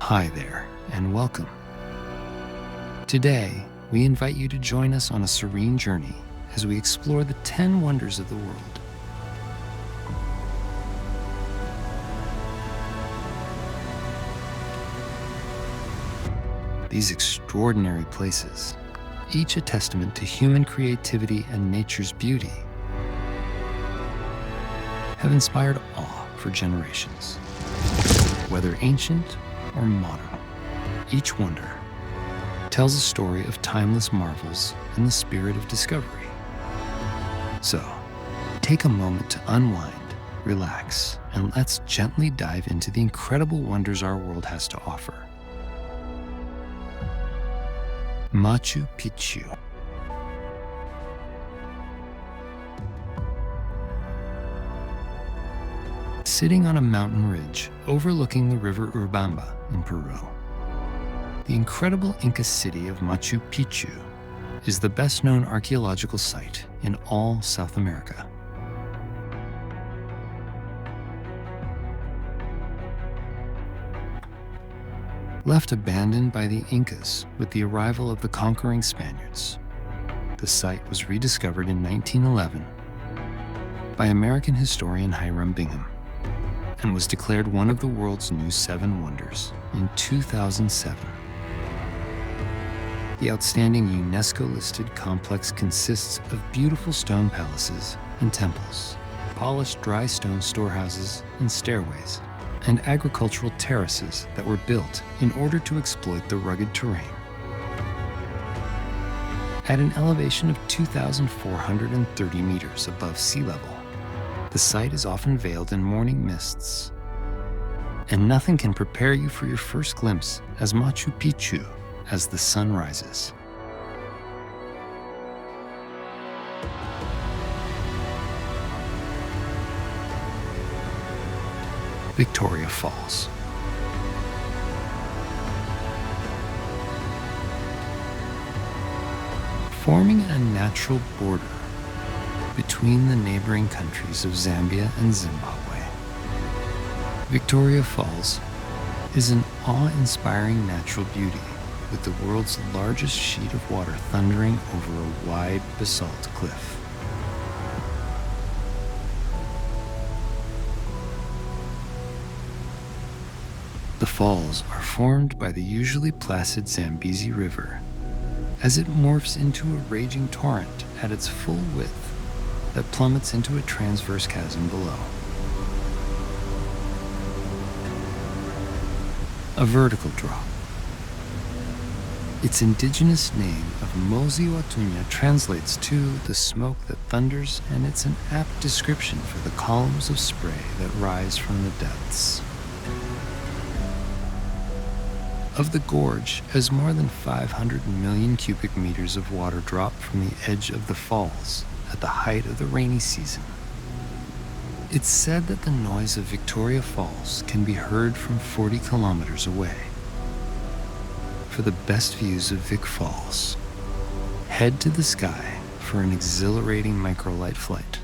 Hi there, and welcome. Today, we invite you to join us on a serene journey as we explore the 10 wonders of the world. These extraordinary places, each a testament to human creativity and nature's beauty, have inspired awe for generations. Whether ancient or modern, each wonder tells a story of timeless marvels and the spirit of discovery. So, take a moment to unwind, relax, and let's gently dive into the incredible wonders our world has to offer. Machu Picchu. Sitting on a mountain ridge overlooking the river Urubamba in Peru, the incredible Inca city of Machu Picchu is the best-known archaeological site in all South America. Left abandoned by the Incas with the arrival of the conquering Spaniards, the site was rediscovered in 1911 by American historian Hiram Bingham and was declared one of the world's new 7 wonders in 2007. The outstanding UNESCO-listed complex consists of beautiful stone palaces and temples, polished dry stone storehouses and stairways, and agricultural terraces that were built in order to exploit the rugged terrain. At an elevation of 2,430 meters above sea level, the site is often veiled in morning mists, and nothing can prepare you for your first glimpse as Machu Picchu as the sun rises. Victoria Falls. Forming a natural border between the neighboring countries of Zambia and Zimbabwe, Victoria Falls is an awe-inspiring natural beauty with the world's largest sheet of water thundering over a wide basalt cliff. The falls are formed by the usually placid Zambezi River as it morphs into a raging torrent at its full width that plummets into a transverse chasm below. A vertical drop. Its indigenous name of Mozi Watunya translates to the smoke that thunders, and it's an apt description for the columns of spray that rise from the depths of the gorge, as more than 500 million cubic meters of water drop from the edge of the falls at the height of the rainy season. It's said that the noise of Victoria Falls can be heard from 40 kilometers away. For the best views of Vic Falls, head to the sky for an exhilarating microlight flight.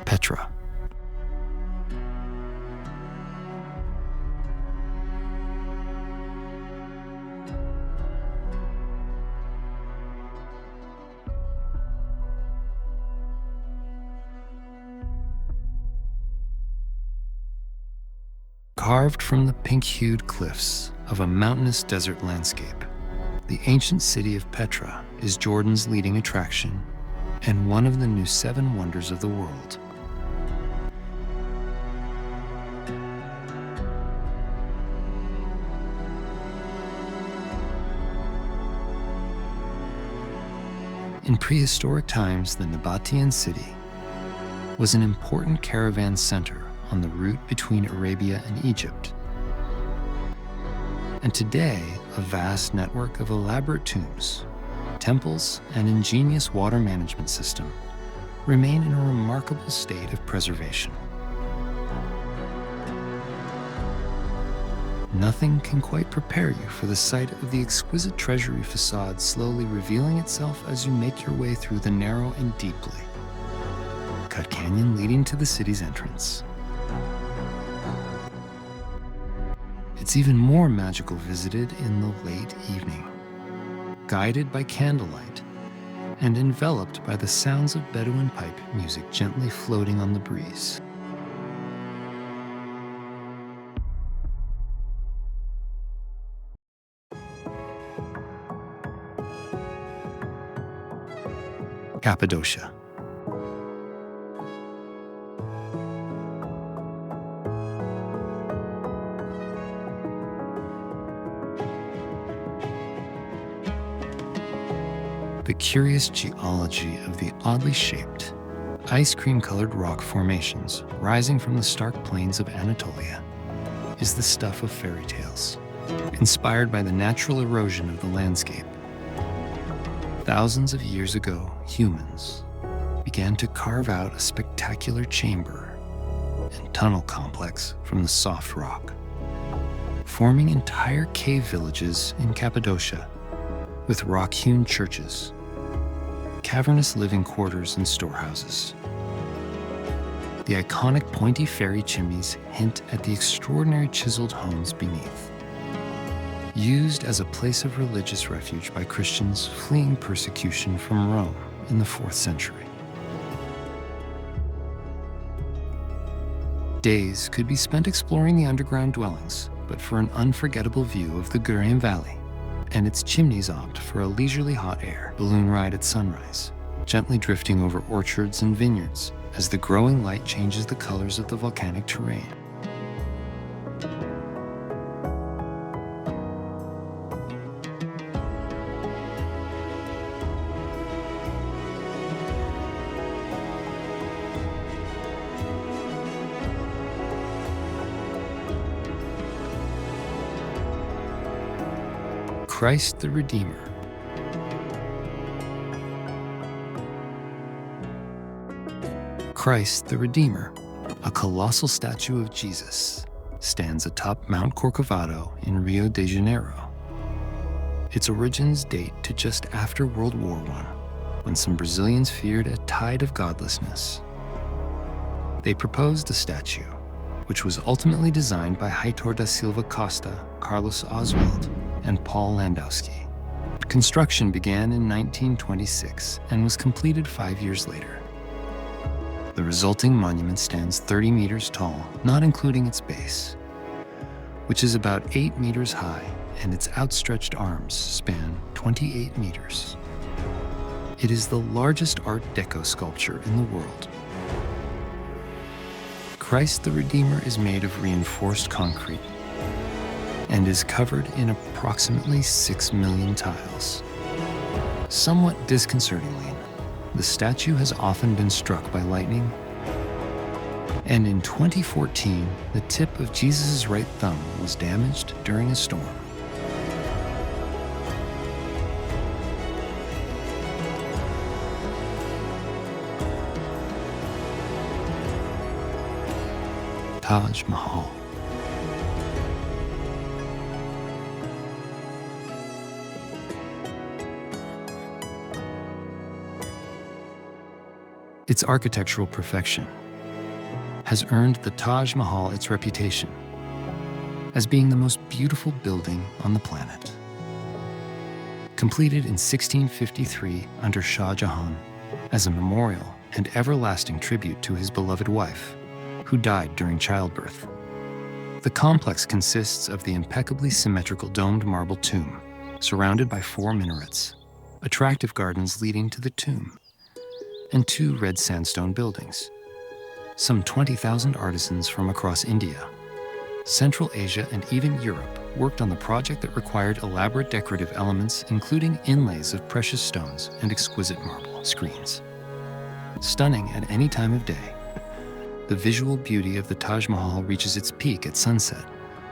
Petra. Carved from the pink-hued cliffs of a mountainous desert landscape, the ancient city of Petra is Jordan's leading attraction and one of the new 7 wonders of the world. In prehistoric times, the Nabatean city was an important caravan center on the route between Arabia and Egypt. And today, a vast network of elaborate tombs temples and ingenious water management system remain in a remarkable state of preservation. Nothing can quite prepare you for the sight of the exquisite treasury facade slowly revealing itself as you make your way through the narrow and deeply cut canyon leading to the city's entrance. It's even more magical visited in the late evening, guided by candlelight and enveloped by the sounds of Bedouin pipe music gently floating on the breeze. Cappadocia. The curious geology of the oddly shaped, ice cream-colored rock formations rising from the stark plains of Anatolia is the stuff of fairy tales, inspired by the natural erosion of the landscape. Thousands of years ago, humans began to carve out a spectacular chamber and tunnel complex from the soft rock, forming entire cave villages in Cappadocia with rock-hewn churches, cavernous living quarters, and storehouses. The iconic pointy fairy chimneys hint at the extraordinary chiseled homes beneath, used as a place of religious refuge by Christians fleeing persecution from Rome in the 4th century. Days could be spent exploring the underground dwellings, but for an unforgettable view of the Gurien Valley and its chimneys, opt for a leisurely hot air balloon ride at sunrise, gently drifting over orchards and vineyards as the growing light changes the colors of the volcanic terrain. Christ the Redeemer. Christ the Redeemer, a colossal statue of Jesus, stands atop Mount Corcovado in Rio de Janeiro. Its origins date to just after World War I, when some Brazilians feared a tide of godlessness. They proposed a statue, which was ultimately designed by Heitor da Silva Costa, Carlos Oswald, and Paul Landowski. Construction began in 1926 and was completed 5 years later. The resulting monument stands 30 meters tall, not including its base, which is about 8 meters high, and its outstretched arms span 28 meters. It is the largest Art Deco sculpture in the world. Christ the Redeemer is made of reinforced concrete and is covered in approximately 6 million tiles. Somewhat disconcertingly, the statue has often been struck by lightning, and in 2014, the tip of Jesus' right thumb was damaged during a storm. Taj Mahal. Its architectural perfection has earned the Taj Mahal its reputation as being the most beautiful building on the planet. Completed in 1653 under Shah Jahan as a memorial and everlasting tribute to his beloved wife, who died during childbirth. The complex consists of the impeccably symmetrical domed marble tomb, surrounded by 4 minarets, attractive gardens leading to the tomb, and 2 red sandstone buildings. Some 20,000 artisans from across India, Central Asia, and even Europe worked on the project that required elaborate decorative elements, including inlays of precious stones and exquisite marble screens. Stunning at any time of day, the visual beauty of the Taj Mahal reaches its peak at sunset,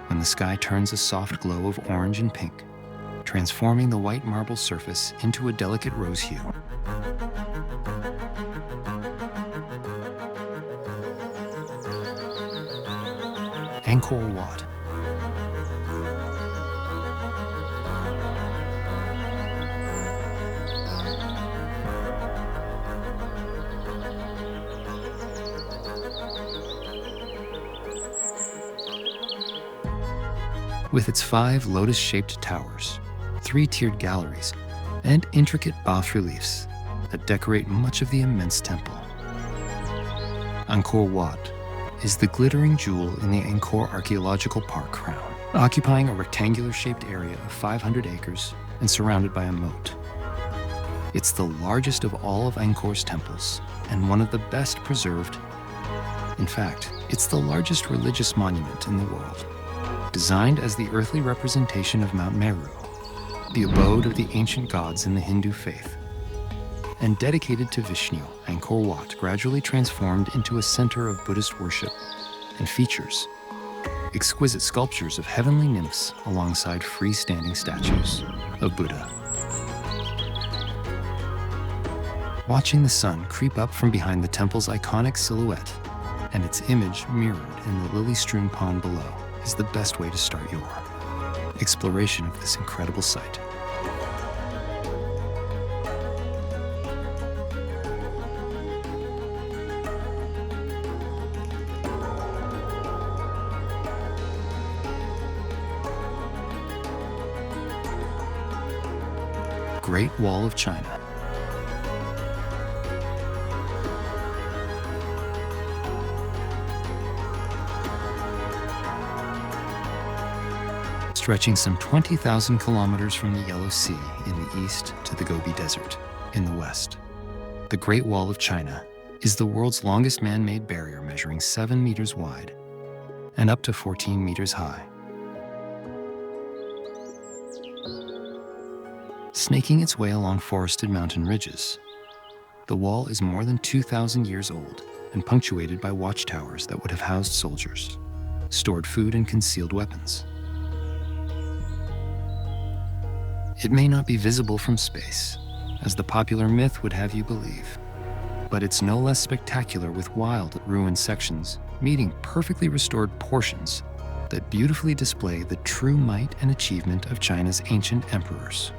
when the sky turns a soft glow of orange and pink, transforming the white marble surface into a delicate rose hue. Angkor Wat. With its 5 lotus-shaped towers, 3-tiered galleries, and intricate bas-reliefs that decorate much of the immense temple. Angkor Wat is the glittering jewel in the Angkor Archaeological Park crown, occupying a rectangular-shaped area of 500 acres and surrounded by a moat. It's the largest of all of Angkor's temples and one of the best preserved. In fact, it's the largest religious monument in the world. Designed as the earthly representation of Mount Meru, the abode of the ancient gods in the Hindu faith, and dedicated to Vishnu, Angkor Wat gradually transformed into a center of Buddhist worship and features exquisite sculptures of heavenly nymphs alongside freestanding statues of Buddha. Watching the sun creep up from behind the temple's iconic silhouette and its image mirrored in the lily-strewn pond below is the best way to start your exploration of this incredible site. Great Wall of China. Stretching some 20,000 kilometers from the Yellow Sea in the east to the Gobi Desert in the west. The Great Wall of China is the world's longest man-made barrier, measuring 7 meters wide and up to 14 meters high. Snaking its way along forested mountain ridges, the wall is more than 2,000 years old and punctuated by watchtowers that would have housed soldiers, stored food, and concealed weapons. It may not be visible from space, as the popular myth would have you believe, but it's no less spectacular with wild, ruined sections meeting perfectly restored portions that beautifully display the true might and achievement of China's ancient emperors.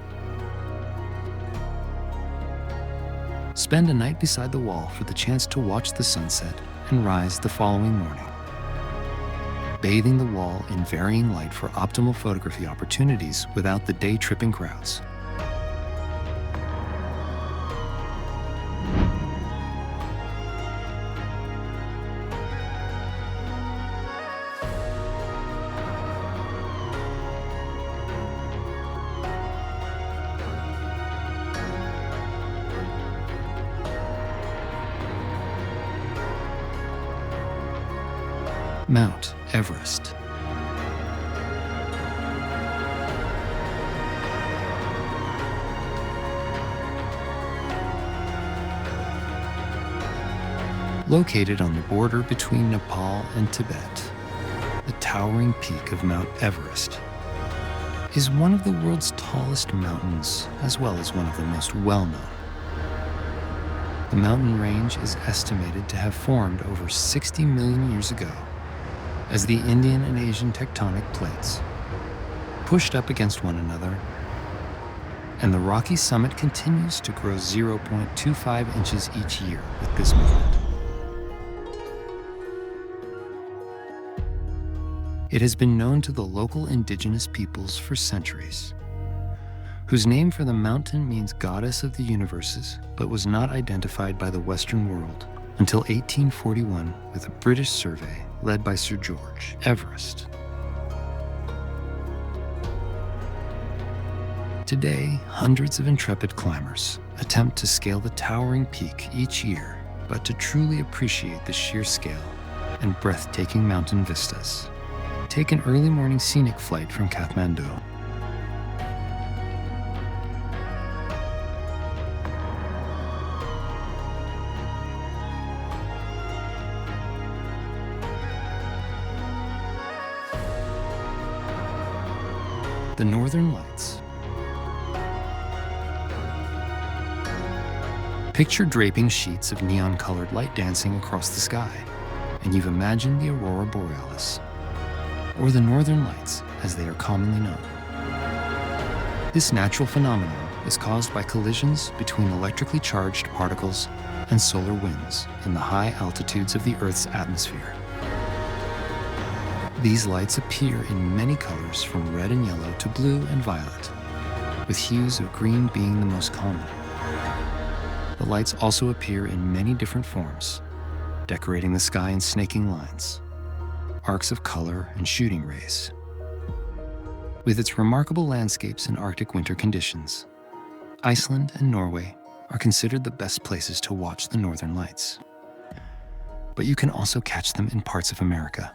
Spend a night beside the wall for the chance to watch the sunset and rise the following morning, bathing the wall in varying light for optimal photography opportunities without the day-tripping crowds. Mount Everest. Located on the border between Nepal and Tibet, the towering peak of Mount Everest is one of the world's tallest mountains, as well as one of the most well-known. The mountain range is estimated to have formed over 60 million years ago, as the Indian and Asian tectonic plates pushed up against one another, and the rocky summit continues to grow 0.25 inches each year with this movement. It has been known to the local indigenous peoples for centuries, whose name for the mountain means goddess of the universes, but was not identified by the Western world until 1841 with a British survey led by Sir George Everest. Today, hundreds of intrepid climbers attempt to scale the towering peak each year, but to truly appreciate the sheer scale and breathtaking mountain vistas, take an early morning scenic flight from Kathmandu. The Northern Lights Picture draping sheets of neon-colored light dancing across the sky, and you've imagined the aurora borealis, or the northern lights as they are commonly known. This natural phenomenon is caused by collisions between electrically charged particles and solar winds in the high altitudes of the Earth's atmosphere. These lights appear in many colors from red and yellow to blue and violet, with hues of green being the most common. The lights also appear in many different forms, decorating the sky in snaking lines, arcs of color, and shooting rays. With its remarkable landscapes and Arctic winter conditions, Iceland and Norway are considered the best places to watch the northern lights. But you can also catch them in parts of America,